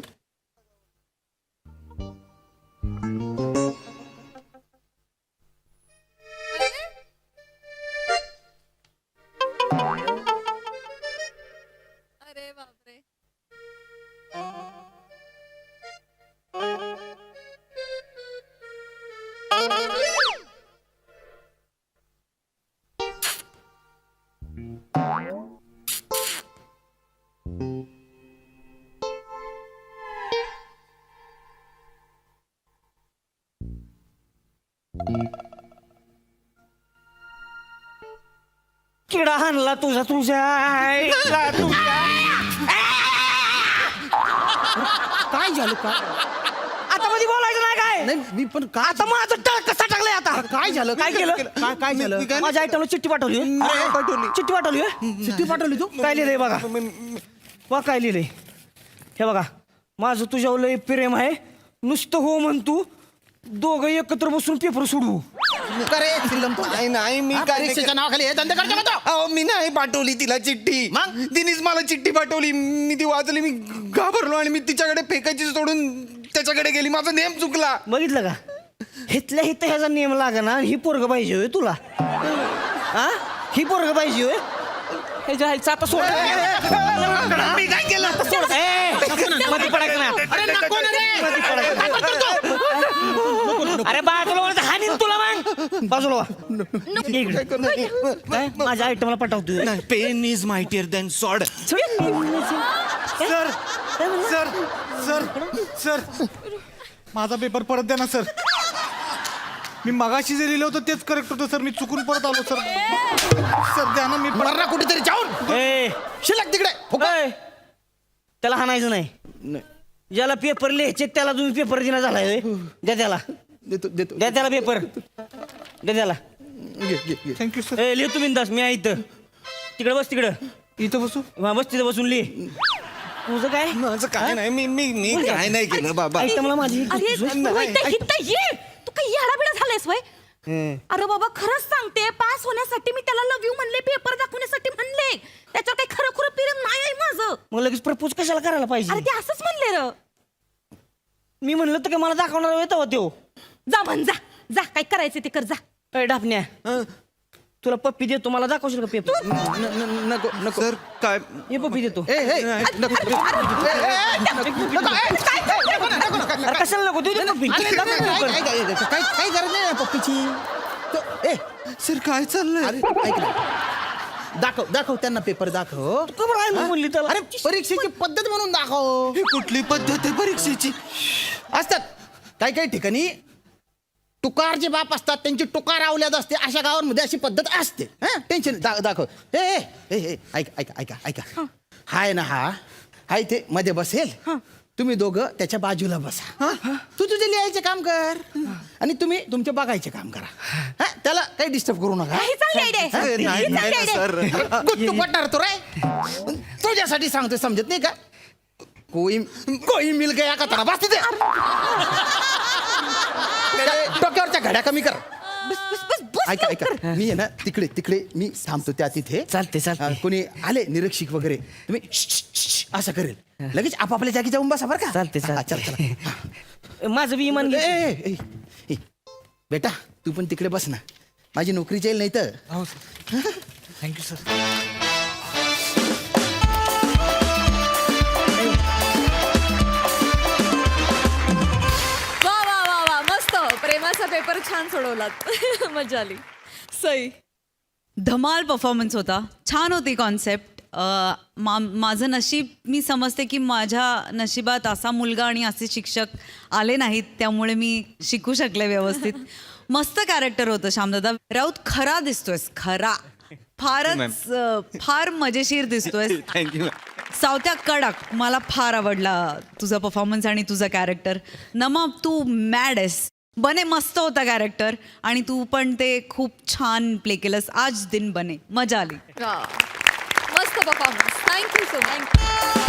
अरे बापरे.
किडा हाणला तुझा तुझ्या आईला तुझ्या.
काय झालं का?
आता मध्ये बोलायचं नाही काय.
नाही मी पण काय
आता माझं तळ कसा टाकलाय आता.
काय झालं?
काय केलं?
काय झालं?
माझ्या आयटमला चिठ्ठी पाठवली. चिठ्ठी पाठवली होय?
चिठ्ठी पाठवली तू?
काय लिहिलंय बघा. वा काय लिहिलंय हे बघा. माझं तुझ्यावर लय प्रेम आहे, नुसतं हो म्हण तू, दोघं एकत्र बसून पेपर सोडवू.
का रे सिल्लम तू?
नाही मी
हा,
काय
परीक्षेच्या नावाखाली हे धंदे करतो का तू?
अहो मी नाही पाठवली तिला चिठ्ठी.
मग?
तिनेच मला चिठ्ठी पाठवली, मी ती वाचली, मी घाबरलो आणि मी तिच्याकडे फेकायची सोडून त्याच्याकडे गेली. माझा नेम चुकला.
बघितलं का, हिथल्या हिथं ह्याचा नियम लागा ना. ही पोरग पाहिजे होय तुला? हा, ही पोरग पाहिजे होय? हे जायचं आता सोड.
मी काय केलं?
मध्ये पडायचं नाही. मध्ये पडायचं. अरे बाजूला वळत हाणीन तुला मग. बाजूला वा. ये इकडे. काय माझ्या आयटमला पटवतोय?
Pen is mightier than sword.
Sir sir sir sir माझा पेपर परत द्या ना सर. मी मगाशी जे लिहिलं होतं तेच करेक्ट होतं सर. मी चुकून परत आलो सर. सर द्या ना. मी
मरना कुठेतरी जाऊन
ए,
शिल्लक तिकडे.
ए, त्याला हाणायचं नाही. ज्याला पेपर लिहायचे त्याला तुम्ही पेपर दिना झालाय होय? द्या त्याला.
देतो देतो.
द्या त्याला पेपर. द्या त्याला.
Thank you sir.
ए लिह तुम्ही दास. मी आहे इथं. तिकडे बस तिकडं.
इथं बसू.
हा, बस तिथं बसून लिह. तुझं काय
माझं काय नाही, मी मी मी काय नाही केलं बाबा.
आयटमला माझी
अरे तू इथं इथं ये तू काही येडाबिडा झालायस वय अरे बाबा खरंच सांगते पास होण्यासाठी मी त्याला लव्ह यू म्हणले पेपर दाखवण्यासाठी म्हणले त्याच्यावर काही खरं खुरं प्रेम नाही आहे माझं
मग लगेच प्रपोज कशाला करायला
अरे
पाहिजे?
ते असंच म्हणले र
मी म्हणलं तर काय मला दाखवणार येतो त्यो.
जा म्हण जा जा काय करायचं ते कर जा
ए डापण्या, तुला पप्पी देतो, मला दाखवशील का पेपर?
नको नको.
सर काय
हे पप्पी देतो.
ए ए
अरे कशाला नको देऊ दे पप्पी.
काय गरज नाही पप्पीची. ए
सर काय चाललंय?
अरे ऐक ना, दाखव दाखव त्यांना पेपर दाखव.
तू बरं आहे म्हणली त्याला.
अरे परीक्षेची पद्धत म्हणून दाखव.
ही कुठली पद्धत आहे परीक्षेची?
असतात काही काही ठिकाणी टुकार जे बाप असतात त्यांची टुकार आवल्यात असते. अशा गावांमध्ये अशी पद्धत असते. हा टेन्शन दाखव. ए ए ए ए, ऐका ऐका ऐका ऐका. हाय ना हा हाय ते मध्ये बसेल. तुम्ही दोघं त्याच्या बाजूला बसा. तू तुझे लिहायचे काम कर आणि तुम्ही तुमचे बघायचे काम करा. हा त्याला काही डिस्टर्ब करू नका.
ही चांगली idea आहे.
नाही
ही चांगली idea आहे.
सर.
गुट्टू पटणार तो रे. तुझ्यासाठी सांगतो, समजत नाही का? कोई मिल गया का तारा. बस तिथे. डोक्यावरच्या घड्या कमी कर.
बस बस बस बस
ऐका
लवकर.
ऐका, मी आहे ना तिकडे तिकडे मी थांबतो त्या तिथे.
चालते चालते.
कोणी आले निरीक्षक वगैरे तुम्ही असं करेल. लगेच आपापल्या जागी जाऊन बसा बरं का.
चालते
हा,
चालते.
चला चला.
माझं बी इमान घे.
ए, ए, ए, बेटा तू पण तिकडे बस ना. माझी नोकरी जाईल नाही तर.
हो सर. Thank you sir.
छान सोडवलात. मजा आली. सई.
धमाल परफॉर्मन्स होता. छान होती कॉन्सेप्ट. माझं नशीब मी समजते की माझ्या नशिबात असा मुलगा आणि असे शिक्षक आले नाहीत, त्यामुळे मी शिकू शकले व्यवस्थित. मस्त कॅरेक्टर होतं श्यामदादा. राऊत खरा दिसतोयस, खरा. फार मजेशीर दिसतोयस.
थँक्यू.
सावत्या कडक. मला फार आवडला तुझा परफॉर्मन्स आणि तुझं कॅरेक्टर. नमा तू मॅड आहेस. बने मस्त होता कॅरेक्टर आणि तू पण ते खूप छान प्ले केलंस. आज दिन बने. मजा आली.
मस्त परफॉर्मन्स. Thank you so much.